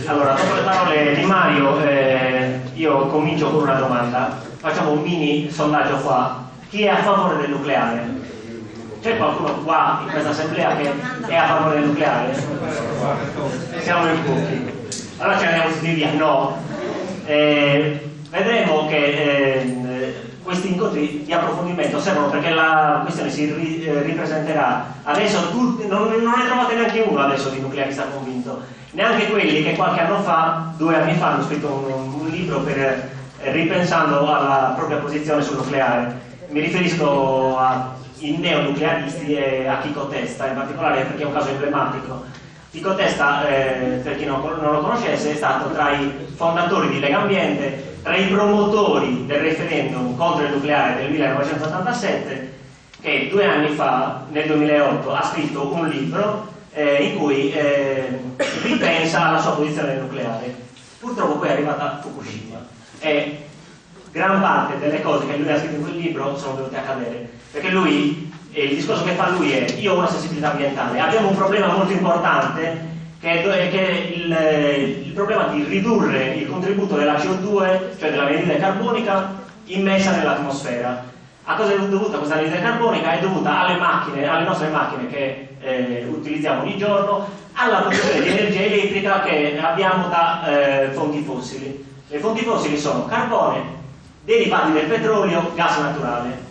Allora, dopo le parole di Mario, io comincio con una domanda. Facciamo un mini sondaggio qua. Chi è a favore del nucleare? C'è qualcuno qua in questa assemblea che è a favore del nucleare? Siamo in pochi. Allora ce ne andiamo tutti via. No. Vedremo che questi incontri di approfondimento servono perché la questione si ripresenterà. Adesso non ne trovate neanche uno adesso di nuclearista convinto, neanche quelli che qualche anno fa, 2 anni fa, hanno scritto un libro per ripensando alla propria posizione sul nucleare. Mi riferisco ai neonuclearisti e a Chico Testa in particolare, perché è un caso emblematico. Chico Testa, per chi non lo conoscesse, è stato tra i fondatori di Legambiente, tra i promotori del referendum contro il nucleare del 1987, che 2 anni fa, nel 2008, ha scritto un libro in cui ripensa alla sua posizione del nucleare. Purtroppo poi è arrivata Fukushima e gran parte delle cose che lui ha scritto in quel libro sono venute a cadere, perché lui, il discorso che fa lui è: io ho una sensibilità ambientale, abbiamo un problema molto importante che è il problema di ridurre il contributo della CO2, cioè dell'anidride carbonica, immessa nell'atmosfera. A cosa è dovuta questa anidride carbonica? È dovuta alle macchine, alle nostre macchine che utilizziamo ogni giorno, alla produzione di energia elettrica che abbiamo da fonti fossili. Le fonti fossili sono carbone, derivati del petrolio, gas naturale.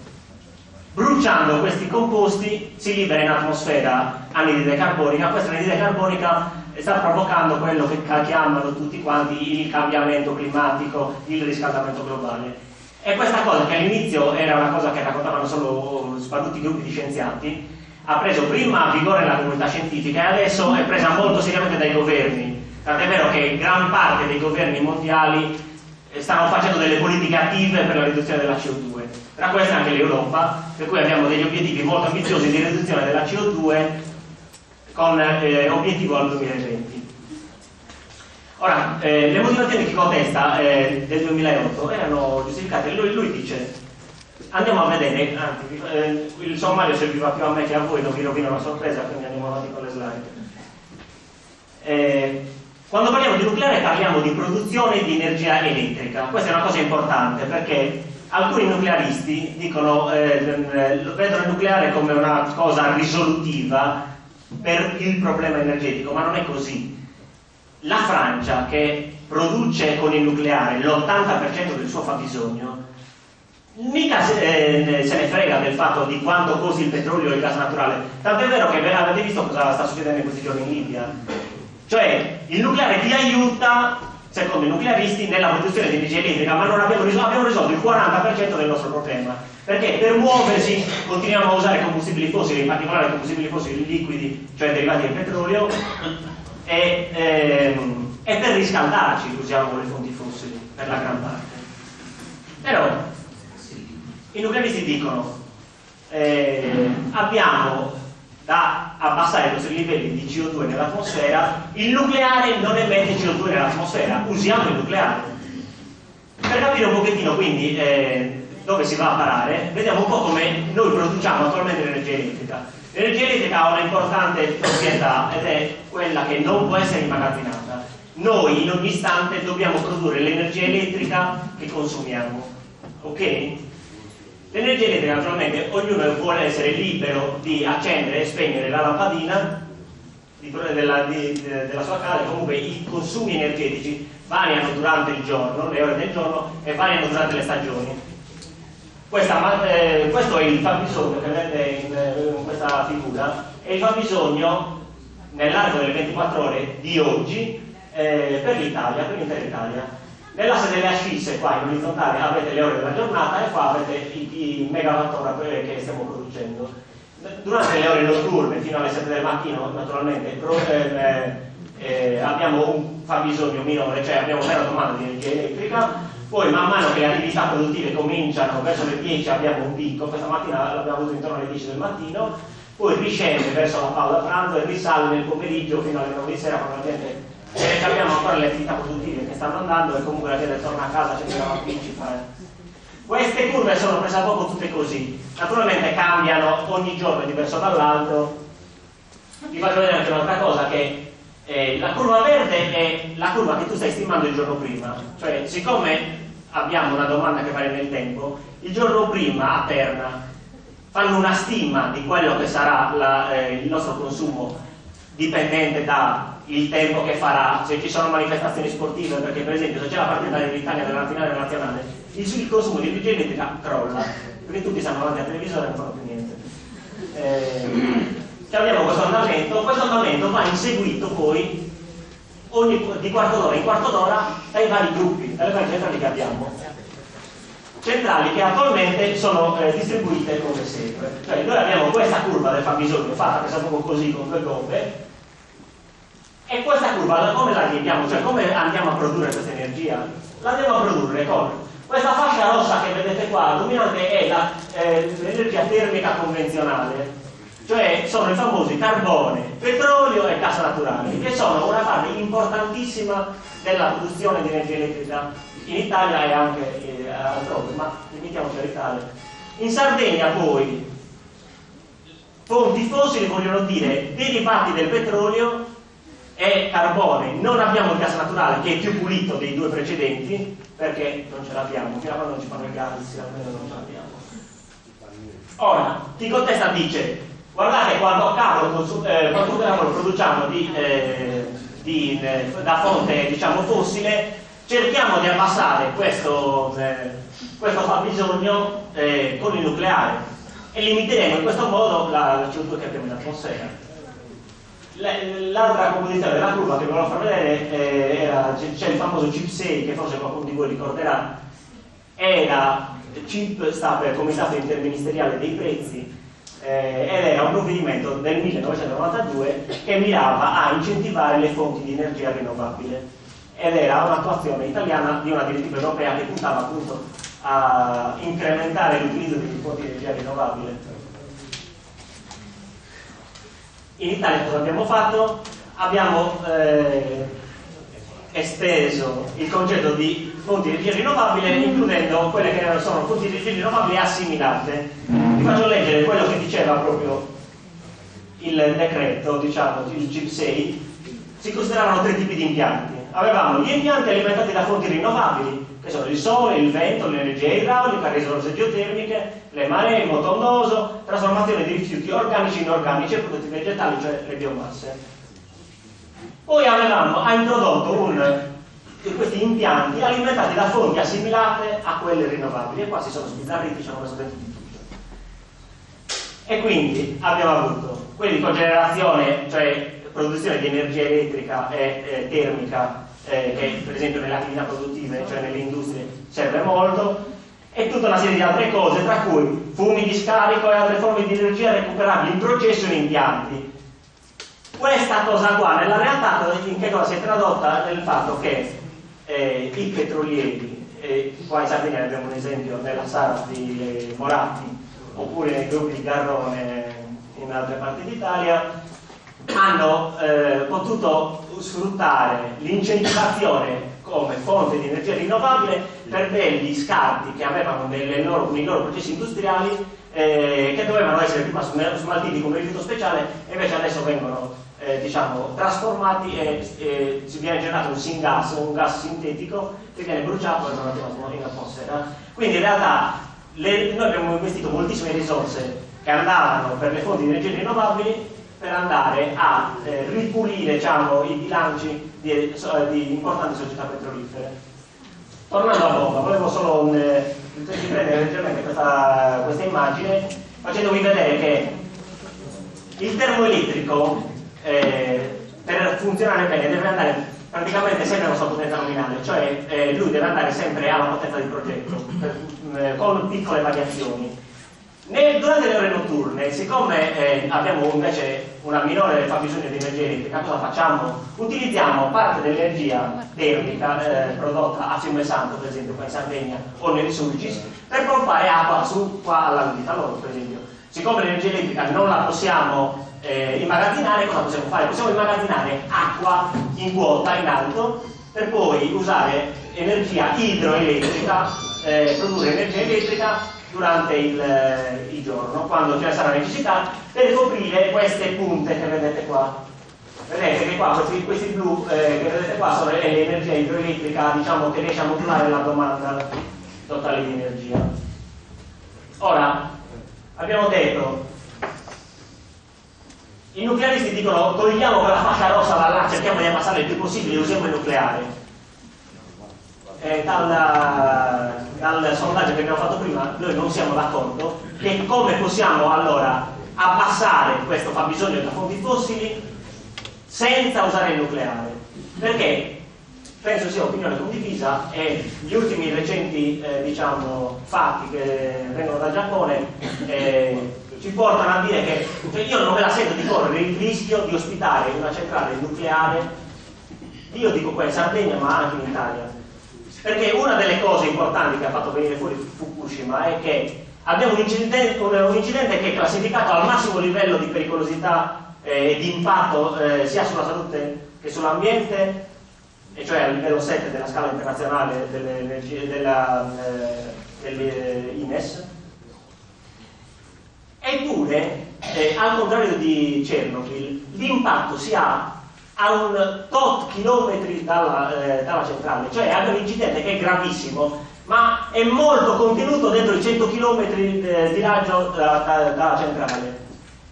Bruciando questi composti si libera in atmosfera anidride carbonica. Questa anidride carbonica sta provocando quello che chiamano tutti quanti il cambiamento climatico, il riscaldamento globale. E questa cosa, che all'inizio era una cosa che raccontavano solo sparuti gruppi di scienziati, ha preso prima vigore nella comunità scientifica e adesso è presa molto seriamente dai governi. Tant'è vero che gran parte dei governi mondiali stanno facendo delle politiche attive per la riduzione della CO2. Tra queste anche l'Europa, per cui abbiamo degli obiettivi molto ambiziosi di riduzione della CO2 con obiettivo al 2020. Ora, le motivazioni di Chico Testa del 2008 erano giustificate. Lui dice: andiamo a vedere, anzi, il sommario serviva più a me che a voi, non vi rovino la sorpresa, quindi andiamo avanti con le slide. Quando parliamo di nucleare parliamo di produzione di energia elettrica. Questa è una cosa importante perché alcuni nuclearisti dicono, vedono il nucleare come una cosa risolutiva per il problema energetico, ma non è così. La Francia, che produce con il nucleare l'80% del suo fabbisogno, mica se ne frega del fatto di quanto costi il petrolio e il gas naturale. Tant'è vero che avete visto cosa sta succedendo in questi giorni in Libia. Cioè, il nucleare ti aiuta, secondo i nuclearisti, nella produzione di energia elettrica, ma non abbiamo risolto il 40% del nostro problema, perché per muoversi continuiamo a usare combustibili fossili, in particolare combustibili fossili liquidi, cioè derivati del petrolio, e per riscaldarci usiamo le fonti fossili per la gran parte. Però i nuclearisti dicono abbiamo da abbassare i nostri livelli di CO2 nell'atmosfera, il nucleare non emette CO2 nell'atmosfera, usiamo il nucleare. Per capire un pochettino quindi dove si va a parare, vediamo un po' come noi produciamo attualmente l'energia elettrica. L'energia elettrica ha una importante proprietà ed è quella che non può essere immagazzinata. Noi in ogni istante dobbiamo produrre l'energia elettrica che consumiamo, ok? L'energia elettrica, naturalmente, ognuno vuole essere libero di accendere e spegnere la lampadina della sua casa. Comunque i consumi energetici variano durante il giorno, le ore del giorno, e variano durante le stagioni. Questo è il fabbisogno che vedete in questa figura, è il fabbisogno nell'arco delle 24 ore di oggi per l'Italia, per l'intera Italia. Nell'asse delle ascisse, qua in orizzontale, avete le ore della giornata e qua avete i megawattora che stiamo producendo. Durante le ore notturne, fino alle 7 del mattino, naturalmente, abbiamo un fabbisogno minore, cioè abbiamo meno domanda di energia elettrica. Poi man mano che le attività produttive cominciano, verso le 10 abbiamo un picco, questa mattina l'abbiamo avuto intorno alle 10 del mattino, poi riscende verso la pausa pranzo e risale nel pomeriggio fino alle 9 di sera, probabilmente abbiamo ancora le attività produttive che stanno andando e comunque la gente torna a casa, c'è la lavatrici. Queste curve sono prese a poco tutte così, naturalmente cambiano ogni giorno, diverso dall'altro. Vi faccio vedere anche un'altra cosa, che La curva verde è la curva che tu stai stimando il giorno prima, cioè siccome abbiamo una domanda che varia nel tempo, il giorno prima a Terna fanno una stima di quello che sarà il nostro consumo dipendente dal tempo che farà, se ci sono manifestazioni sportive, perché per esempio se c'è la partita dell'Italia della finale nazionale, il consumo di energia elettrica crolla, perché tutti stanno davanti al televisore e non fanno più niente. Abbiamo questo andamento va inseguito poi di quarto d'ora in quarto d'ora dai vari gruppi, dalle varie centrali che abbiamo. Centrali che attualmente sono distribuite come segue. Cioè noi abbiamo questa curva del fabbisogno fatta, che proprio così con due gobbe, e questa curva come la riempiamo? Cioè come andiamo a produrre questa energia? La andiamo a produrre con questa fascia rossa che vedete qua, dominante è l'energia termica convenzionale, cioè sono i famosi carbone, petrolio e gas naturali, che sono una parte importantissima della produzione di energia elettrica in Italia e anche altrove, ma limitiamoci all'Italia. In Sardegna poi fonti fossili vogliono dire derivati del petrolio e carbone. Non abbiamo il gas naturale, che è più pulito dei due precedenti, perché non ce l'abbiamo, fino a quando non ci fanno il gas almeno non ce l'abbiamo. Ora, chi contesta dice: guardate quanto cavolo produciamo da fonte, diciamo, fossile, cerchiamo di abbassare questo fabbisogno con il nucleare e limiteremo in questo modo la CO2 che abbiamo in atmosfera. L'altra composizione della curva che volevo far vedere c'è il famoso CIP 6, che forse qualcuno di voi ricorderà. CIP sta per Comitato Interministeriale dei Prezzi, ed era un provvedimento del 1992 che mirava a incentivare le fonti di energia rinnovabile, ed era un'attuazione italiana di una direttiva europea che puntava appunto a incrementare l'utilizzo di fonti di energia rinnovabile. In Italia cosa abbiamo fatto? Abbiamo esteso il concetto di fonti di energia rinnovabile, includendo quelle che sono fonti di energia rinnovabili assimilate. Vi faccio leggere quello che diceva proprio il decreto, diciamo, il CIP 6. Si consideravano tre tipi di impianti. Avevamo gli impianti alimentati da fonti rinnovabili, che sono il sole, il vento, l'energia idraulica, le risorse geotermiche, le maree, il moto ondoso, trasformazione di rifiuti organici, inorganici e prodotti vegetali, cioè le biomasse. Poi ha introdotto questi impianti alimentati da fonti assimilate a quelle rinnovabili, e qua si sono sbizzarriti, ci hanno messo dentro di tutto. E quindi abbiamo avuto quelli con generazione, cioè produzione di energia elettrica e termica, che per esempio nelle attività produttive, cioè nelle industrie, serve molto, e tutta una serie di altre cose, tra cui fumi di scarico e altre forme di energia recuperabili in processo e in impianti. Questa cosa qua nella realtà in che cosa si è tradotta? Nel fatto che i petrolieri, qua in Sardegna abbiamo un esempio nella Sara di Moratti, oppure nei gruppi di Garrone in altre parti d'Italia, hanno potuto sfruttare l'incentivazione come fonte di energia rinnovabile per degli scarti che avevano nei loro processi industriali, che dovevano essere prima smaltiti come rifiuto speciale, e invece adesso vengono diciamo trasformati e si viene generato un syngas, un gas sintetico che viene bruciato e non andiamo in atmosfera. Quindi in realtà noi abbiamo investito moltissime risorse che andavano per le fonti di energia rinnovabili per andare a ripulire, diciamo, i bilanci di importanti società petrolifere. Tornando a bomba, volevo solo riprendere leggermente questa immagine facendovi vedere che il termoelettrico per funzionare bene deve andare praticamente sempre alla sua potenza nominale, cioè lui deve andare sempre alla potenza di progetto con piccole variazioni. Durante le ore notturne, siccome abbiamo invece una minore fabbisogno di energia elettrica, cosa facciamo? Utilizziamo parte dell'energia termica prodotta a Fiume Santo, per esempio qua in Sardegna, o nel Sulcis, per pompare acqua qua alla Loro, per esempio. Siccome l'energia elettrica non la possiamo immagazzinare, cosa possiamo fare? Possiamo immagazzinare acqua in quota in alto per poi usare energia idroelettrica, produrre energia elettrica durante il giorno, quando ce ne sarà necessità, per coprire queste punte che vedete qua. Vedete che qua questi blu che vedete qua sono l'energia idroelettrica, diciamo, che riesce a modulare la domanda totale di energia. Ora, abbiamo detto, i nuclearisti dicono togliamo quella fascia rossa da là, cerchiamo di abbassare il più possibile, usiamo il nucleare. Dal sondaggio che abbiamo fatto prima, noi non siamo d'accordo, che come possiamo allora abbassare questo fabbisogno da fonti fossili senza usare il nucleare, perché penso sia opinione condivisa e gli ultimi recenti diciamo, fatti che vengono dal Giappone ci portano a dire che io non me la sento di correre il rischio di ospitare una centrale nucleare, io dico qua in Sardegna ma anche in Italia, perché una delle cose importanti che ha fatto venire fuori Fukushima è che abbiamo un incidente che è classificato al massimo livello di pericolosità e di impatto sia sulla salute che sull'ambiente, e cioè a livello 7 della scala internazionale dell'INES. Eppure, al contrario di Chernobyl, l'impatto si ha a un tot chilometri dalla centrale, cioè è un incidente che è gravissimo, ma è molto contenuto dentro i 100 km di raggio dalla centrale.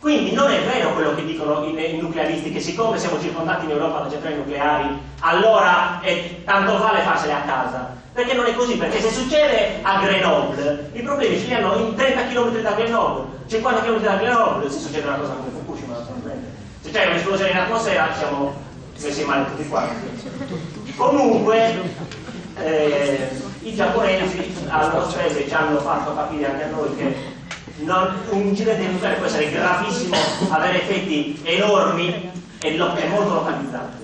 Quindi non è vero quello che dicono i nuclearisti, che siccome siamo circondati in Europa da centrali nucleari, allora tanto vale farsele a casa. Perché non è così, perché se succede a Grenoble, i problemi ce li hanno in 30 km da Grenoble, 50 km da Grenoble, se succede una cosa come Fukushima, naturalmente. Se c'è un'esplosione in atmosfera siamo messi male tutti quanti. Comunque, i giapponesi allo spese ci hanno fatto capire anche a noi che un incidente nucleare può essere gravissimo, avere effetti enormi e molto localizzati.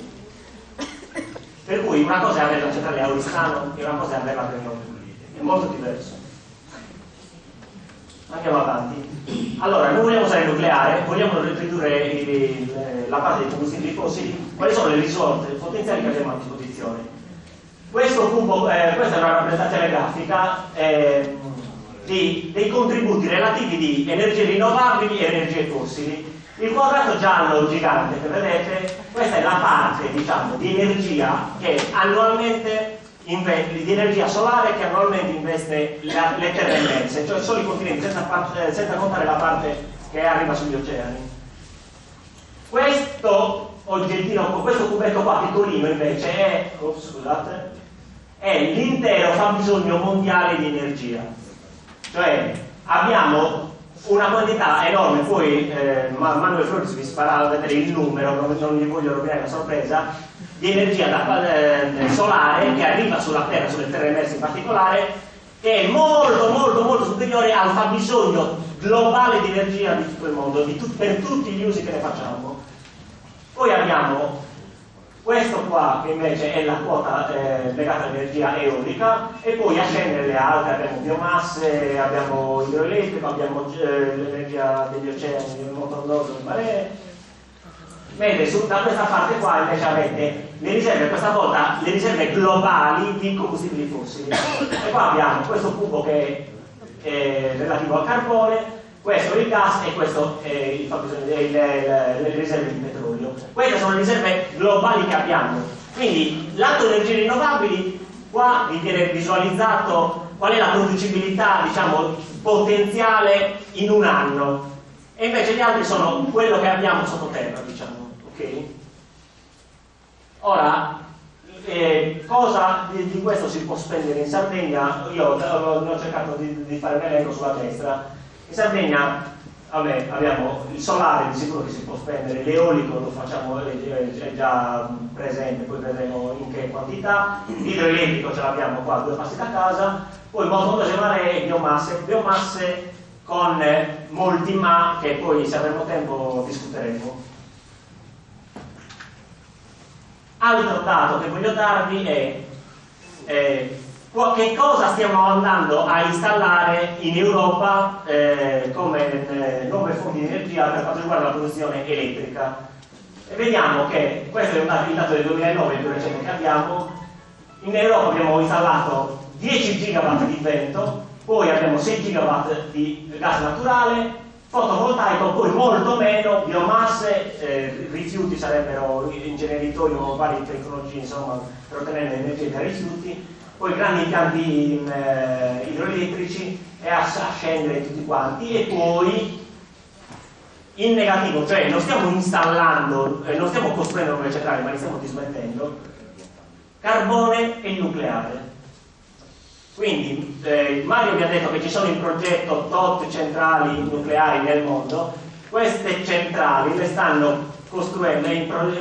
Per cui una cosa è avere la centrale a Oristano e una cosa è averla a Grenoble, è molto diverso. Andiamo avanti. Allora, noi vogliamo usare il nucleare, vogliamo ridurre la parte dei combustibili fossili. Quali sono le risorse potenziali che abbiamo a disposizione? Questa è una rappresentazione grafica dei contributi relativi di energie rinnovabili e energie fossili. Il quadrato giallo gigante che vedete, questa è la parte, diciamo, di energia che annualmente investe, di energia solare che annualmente investe le terre immerse, cioè solo i continenti, senza contare la parte che arriva sugli oceani. Questo oggettino, questo cubetto qua piccolino invece è l'intero fabbisogno mondiale di energia. Cioè abbiamo una quantità enorme, poi Manuel Flores vi farà vedere il numero, non vi voglio rovinare la sorpresa, di energia solare che arriva sulla Terra, sulle terre emerse in particolare, che è molto superiore al fabbisogno globale di energia di tutto il mondo, per tutti gli usi che ne facciamo. Poi abbiamo questo qua che invece è la quota legata all'energia eolica, e poi a scendere le altre abbiamo biomasse, abbiamo idroelettrico, abbiamo l'energia degli oceani, il motor nord, le maree. Mentre da questa parte qua invece avete le riserve, questa volta le riserve globali di combustibili fossili. E qua abbiamo questo cubo che è relativo al carbone, questo è il gas e questo è le riserve di petrolio. Queste sono le riserve globali che abbiamo. Quindi lato energie rinnovabili, qua vi viene visualizzato qual è la producibilità, diciamo, potenziale in un anno, e invece gli altri sono quello che abbiamo sottoterra, diciamo, ok? Ora, cosa di questo si può spendere in Sardegna? Io ho cercato di fare un elenco sulla destra. In Sardegna, vabbè, abbiamo il solare di sicuro che si può spendere, l'eolico lo facciamo, è già presente, poi vedremo in che quantità, l'idroelettrico ce l'abbiamo qua, 2 passi da casa, poi motorie maree e biomasse con molti ma che poi, se avremo tempo, discuteremo. Altro dato che voglio darvi è che cosa stiamo andando a installare in Europa come nuove fonti di energia per quanto riguarda la produzione elettrica. E vediamo che questo è il dato del 2009, il più recente che abbiamo. In Europa abbiamo installato 10 gigawatt di vento, poi abbiamo 6 gigawatt di gas naturale, fotovoltaico, poi molto meno, biomasse, rifiuti sarebbero inceneritori o varie tecnologie, insomma, per ottenere l'energia dai rifiuti, poi grandi impianti idroelettrici e a scendere tutti quanti, e poi in negativo, cioè non stiamo installando, non stiamo costruendo nuove centrali, ma li stiamo dismettendo, carbone e nucleare. Quindi Mario vi ha detto che ci sono in progetto tot centrali nucleari nel mondo. Queste centrali le stanno costruendo,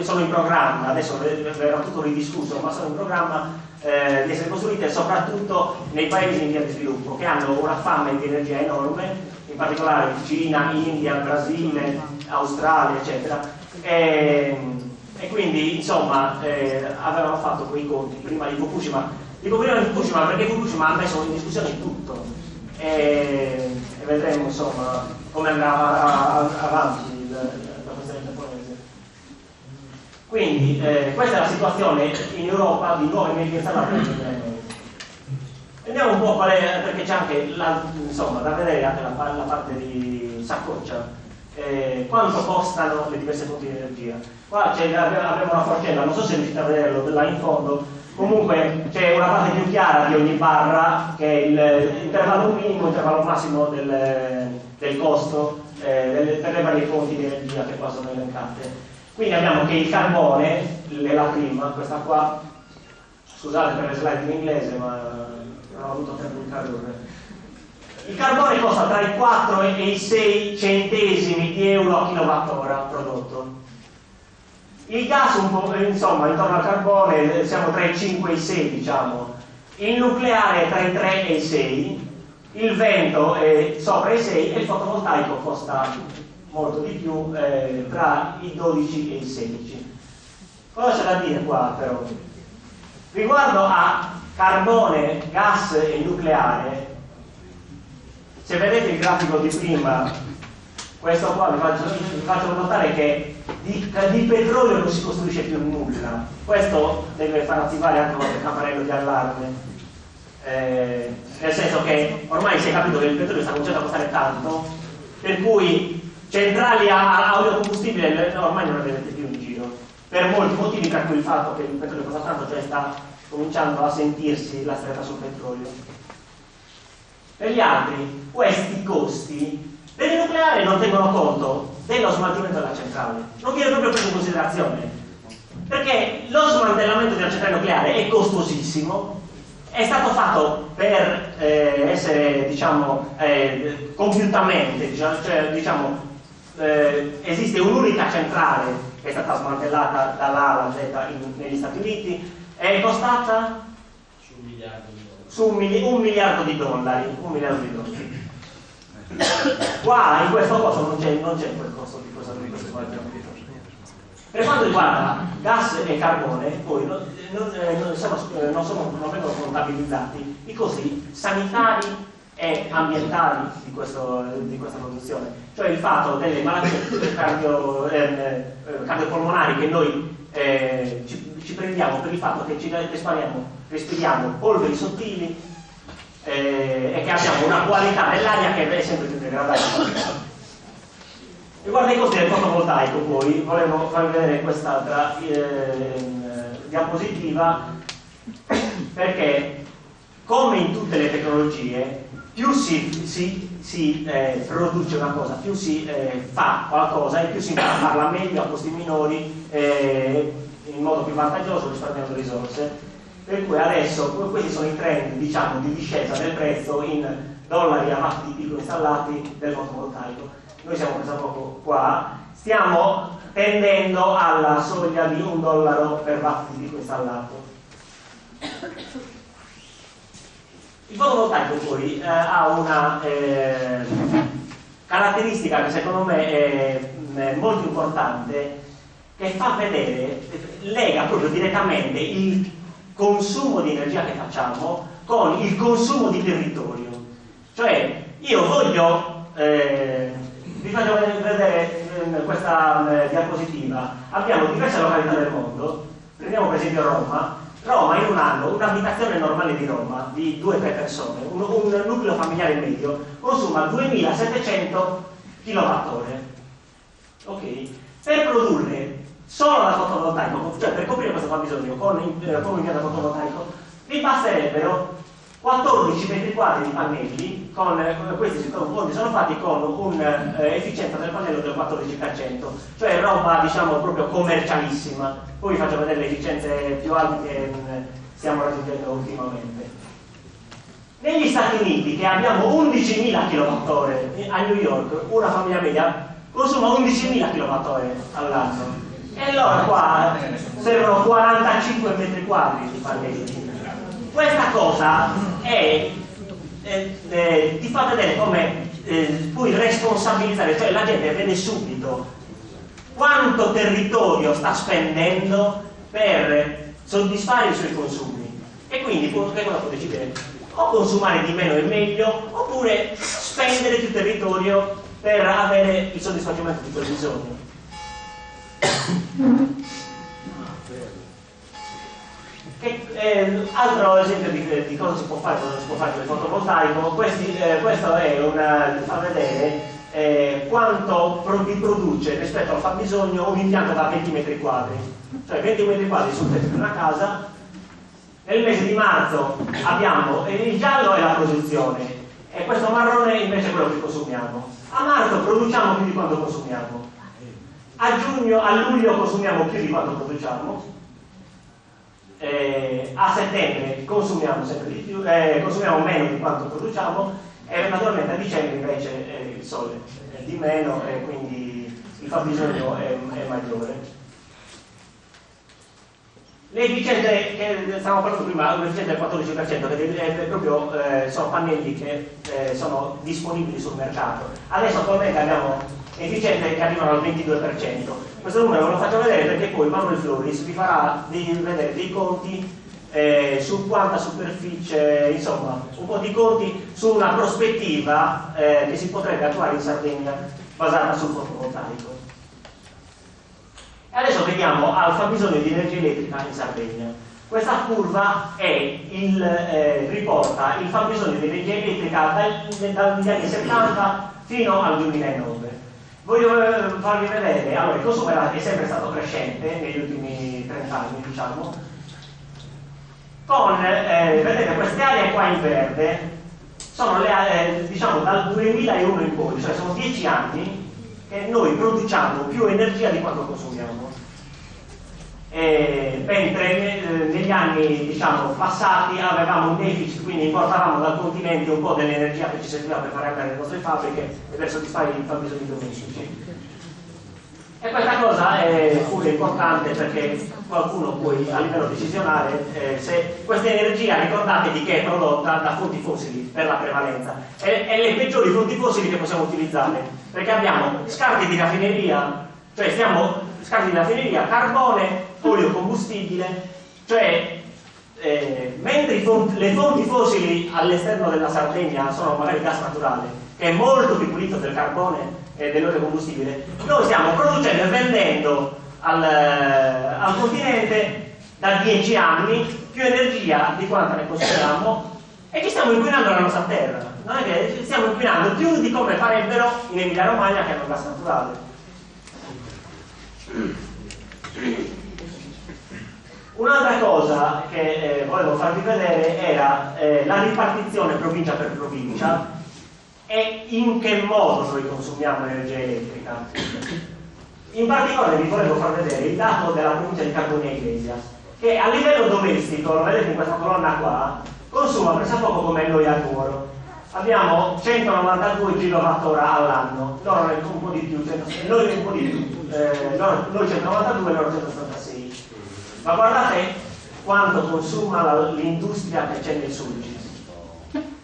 sono in programma, adesso verrà tutto ridiscusso, ma sono in programma di essere costruite soprattutto nei paesi in via di sviluppo, che hanno una fame di energia enorme, in particolare Cina, India, Brasile, Australia, eccetera. E quindi insomma avevano fatto quei conti prima di Fukushima. Dico prima di Fukushima perché Fukushima ha messo in discussione tutto, e vedremo insomma come andrà avanti la questione giapponese. Quindi questa è la situazione in Europa di nuove energie installate. Vediamo un po' qual è, perché c'è anche insomma da vedere anche la parte di saccoccia, quanto costano le diverse fonti di energia. Qua abbiamo una forcella, non so se riuscite a vederlo là in fondo. Comunque c'è una parte più chiara di ogni barra, che è l'intervallo minimo, l'intervallo massimo del costo per le varie fonti di energia che qua sono elencate. Quindi abbiamo che il carbone, è la prima, questa qua, scusate per le slide in inglese, ma non ho avuto tempo di tradurre. Il carbone costa tra i 4 e i 6 centesimi di euro a kilowattora prodotto. Il gas un po', insomma, intorno al carbone siamo tra i 5 e i 6, diciamo. Il nucleare è tra i 3 e i 6, il vento è sopra i 6 e il fotovoltaico costa molto di più, tra i 12 e i 16. Cosa c'è da dire qua però? Riguardo a carbone, gas e nucleare, se vedete il grafico di prima, questo qua vi faccio notare che di petrolio non si costruisce più nulla. Questo deve far attivare anche qualche campanello di allarme, nel senso che ormai si è capito che il petrolio sta cominciando a costare tanto, per cui centrali a oleocombustibile ormai non le vedete più in giro, per molti motivi, tra cui il fatto che il petrolio costa tanto, cioè sta cominciando a sentirsi la stretta sul petrolio. Per gli altri, questi costi per il nucleare non tengono conto dello smaltimento della centrale, non viene proprio preso in considerazione, perché lo smantellamento della centrale nucleare è costosissimo, è stato fatto per essere, diciamo, compiutamente, esiste un'unica centrale che è stata smantellata dall'A alla Z negli Stati Uniti, è costata su $1 miliardo. $1 miliardo. Qua in questo costo non c'è quel costo di questo smaltimento. Per quanto riguarda gas e carbone, poi non vengono contabilizzati i costi sanitari e ambientali di questa produzione, cioè il fatto delle malattie cardiopolmonari che noi ci prendiamo per il fatto che ci respiriamo polveri sottili, e che abbiamo una qualità dell'aria che è sempre più degradata. Riguardo ai costi del fotovoltaico, poi volevo farvi vedere quest'altra diapositiva, perché come in tutte le tecnologie, più si produce una cosa, più si fa qualcosa e più si impara a farla meglio, a costi minori, in modo più vantaggioso, risparmiando risorse. Per cui adesso questi sono i trend, diciamo, di discesa del prezzo in dollari a watti di picco installati del fotovoltaico. Noi siamo presi poco qua, stiamo tendendo alla soglia di $1 per watt di picco installato. Il fotovoltaico poi ha una caratteristica che secondo me è molto importante, che fa vedere, lega proprio direttamente il consumo di energia che facciamo con il consumo di territorio. Cioè io voglio, vi faccio vedere questa diapositiva, abbiamo diverse località del mondo, prendiamo per esempio Roma in un anno, un'abitazione normale di Roma di 2-3 persone, un nucleo familiare medio consuma 2700 kWh. Ok? Per produrre solo da fotovoltaico, cioè per coprire questo fabbisogno con un impianto fotovoltaico, vi basterebbero 14 metri quadri di pannelli, questi sono fatti con un'efficienza del pannello del 14%, cioè roba diciamo proprio commercialissima. Poi vi faccio vedere le efficienze più alte che stiamo raggiungendo ultimamente. Negli Stati Uniti, che abbiamo 11.000 kWh, a New York una famiglia media consuma 11.000 kWh all'anno, e allora qua servono 45 metri quadri di pannelli. Questa cosa ti fa vedere come puoi responsabilizzare, cioè la gente vede subito quanto territorio sta spendendo per soddisfare i suoi consumi, e quindi che cosa può decidere? O consumare di meno e meglio, oppure spendere più territorio per avere il soddisfacimento di quel bisogno. Altro esempio di cosa si può fare, cosa si può fare con il fotovoltaico, questo è fa vedere quanto produce rispetto al fabbisogno un impianto da 20 metri quadri, cioè 20 metri quadri sul tetto di una casa. Nel mese di marzo abbiamo il giallo è la produzione, e questo marrone invece è quello che consumiamo. A marzo produciamo più di quanto consumiamo, a luglio consumiamo più di quanto produciamo, a settembre consumiamo sempre di più, consumiamo meno di quanto produciamo, e naturalmente a dicembre invece il sole è di meno e quindi il fabbisogno è maggiore. Le efficienze che stavamo parlando prima, un'efficienza del 14%, che proprio sono pannelli che sono disponibili sul mercato. Adesso attualmente abbiamo efficienze che arrivano al 22%. Questo numero ve lo faccio vedere perché poi Manuel Floris vi farà vedere dei conti su quanta superficie, insomma, un po' di conti su una prospettiva che si potrebbe attuare in Sardegna basata sul fotovoltaico. Adesso vediamo al fabbisogno di energia elettrica in Sardegna. Questa curva riporta il fabbisogno di energia elettrica dagli anni 70 fino al 2009. Voglio farvi vedere, allora il consumo è sempre stato crescente negli ultimi 30 anni, diciamo, vedete queste aree qua in verde, sono le aree, diciamo, dal 2001 in poi, cioè sono 10 anni che noi produciamo più energia di quanto consumiamo. Mentre negli anni, diciamo, passati avevamo un deficit, quindi importavamo dal continente un po' dell'energia che ci serviva per fare andare le nostre fabbriche e per soddisfare i fabbisogni domestici. E questa cosa è pure importante perché qualcuno poi a livello decisionale, se questa energia, ricordatevi che è prodotta da fonti fossili per la prevalenza, e le peggiori fonti fossili che possiamo utilizzare, perché abbiamo scarti di raffineria, cioè scarti di raffineria, carbone, olio combustibile, cioè mentre le fonti fossili all'esterno della Sardegna sono magari gas naturale, che è molto più pulito del carbone e dell'olio combustibile, noi stiamo producendo e vendendo al continente da 10 anni più energia di quanta ne consumiamo, e ci stiamo inquinando la nostra terra. Non è che stiamo inquinando più di come farebbero in Emilia Romagna, che hanno gas naturale. Un'altra cosa che volevo farvi vedere era la ripartizione provincia per provincia e in che modo noi consumiamo energia elettrica. In particolare vi volevo far vedere il dato della provincia di Carbonia Iglesias, che a livello domestico, lo vedete in questa colonna qua, consuma pressappoco come noi a Nuoro. Abbiamo 192 kWh all'anno, loro un po' di più, noi un po' di più, noi 192 e loro 176. Ma guardate quanto consuma l'industria che c'è nel Sulcis: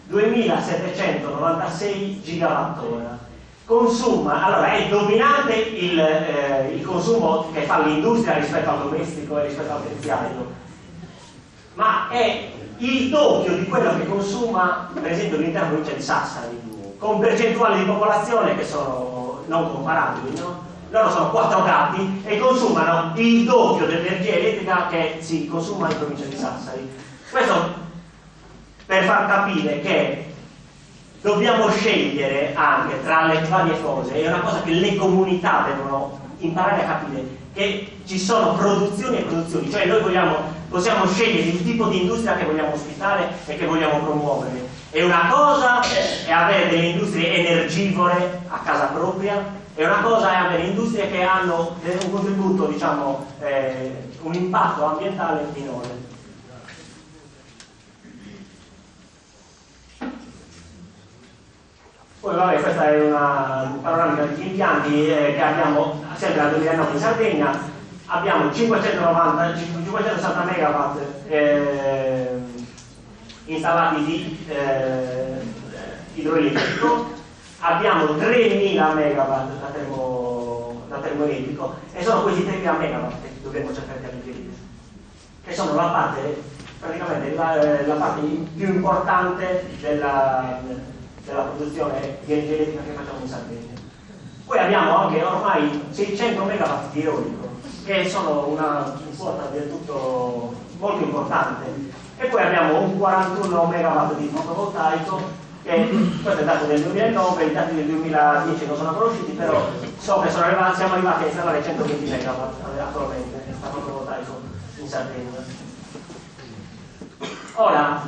2796 GWh. Consuma, allora è dominante il consumo che fa l'industria rispetto al domestico e rispetto al terziario, ma è il doppio di quello che consuma per esempio l'intera provincia di Sassari, con percentuali di popolazione che sono non comparabili, no? Loro sono 4 gatti e consumano il doppio dell'energia elettrica che si consuma in provincia di Sassari. Questo per far capire che dobbiamo scegliere anche tra le varie cose, è una cosa che le comunità devono imparare a capire, che ci sono produzioni e produzioni, cioè noi possiamo scegliere il tipo di industria che vogliamo ospitare e che vogliamo promuovere. E una cosa è avere delle industrie energivore a casa propria, e una cosa è avere industrie che hanno un contributo, diciamo, un impatto ambientale minore. Poi vabbè, questa è una panoramica degli impianti che abbiamo sempre dal 2009 in Sardegna. Abbiamo 560 megawatt installati di idroelettrico, abbiamo 3000 megawatt da termoelettrico, e sono questi 3000 megawatt che dobbiamo cercare di alleggerire, che sono la parte, praticamente la parte più importante della produzione di energia elettrica che facciamo in Sardegna. Poi abbiamo anche ormai 600 megawatt di eolico, che sono una quota del tutto molto importante, e poi abbiamo un 41 megawatt di fotovoltaico, che questo è il dato del 2009, i dati del 2010 non sono conosciuti, però so che siamo arrivati a installare 120 megawatt attualmente da fotovoltaico in Sardegna. Ora,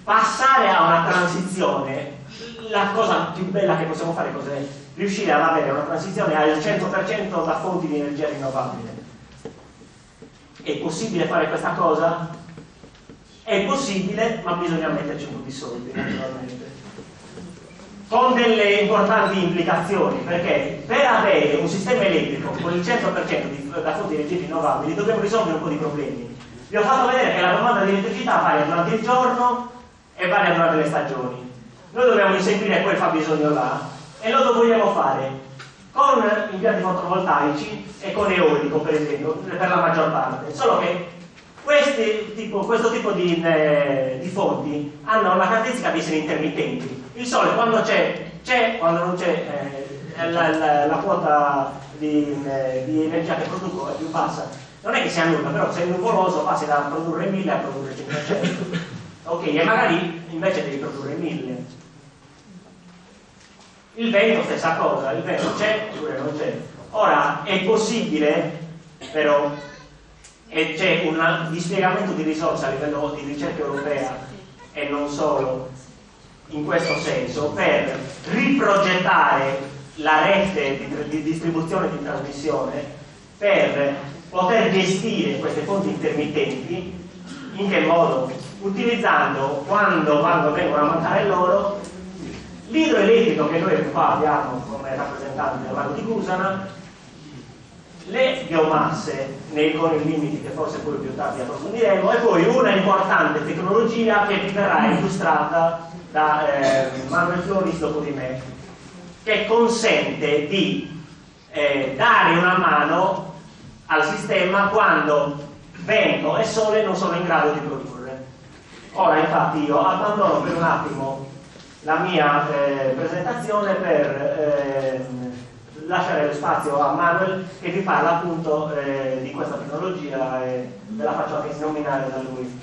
passare a una transizione, la cosa più bella che possiamo fare cos'è? Riuscire ad avere una transizione al 100% da fonti di energia rinnovabile. È possibile fare questa cosa? È possibile, ma bisogna metterci un po' di soldi, naturalmente. Con delle importanti implicazioni, perché per avere un sistema elettrico con il 100% da fonti di energia rinnovabili dobbiamo risolvere un po' di problemi. Vi ho fatto vedere che la domanda di elettricità varia durante il giorno e varia durante le stagioni. Noi dobbiamo inseguire quel fabbisogno là, e lo vogliamo fare con impianti fotovoltaici e con eolico, per esempio, per la maggior parte. Solo che questo tipo di fonti hanno la caratteristica di essere intermittenti. Il sole quando c'è, quando non c'è la quota di energia che produco è più bassa. Non è che sia nulla, però se è nuvoloso passi da produrre 1000 a produrre 500. Ok, e magari invece devi produrre 1000. Il vento stessa cosa, il vento c'è oppure non c'è. Ora è possibile, però, e c'è un dispiegamento di risorse a livello di ricerca europea e non solo in questo senso, per riprogettare la rete di distribuzione e di trasmissione, per poter gestire queste fonti intermittenti. In che modo? Utilizzando, quando vengono a mancare loro, l'idroelettrico che noi qua abbiamo come rappresentante del lago di Cusana, le biomasse con i limiti che forse poi più tardi approfondiremo, e poi una importante tecnologia che vi verrà illustrata da Manuel Floris dopo di me, che consente di dare una mano al sistema quando vento e sole non sono in grado di produrre. Ora infatti io abbandono per un attimo la mia presentazione per lasciare lo spazio a Manuel, che vi parla appunto di questa tecnologia, e ve la faccio anche nominare da lui.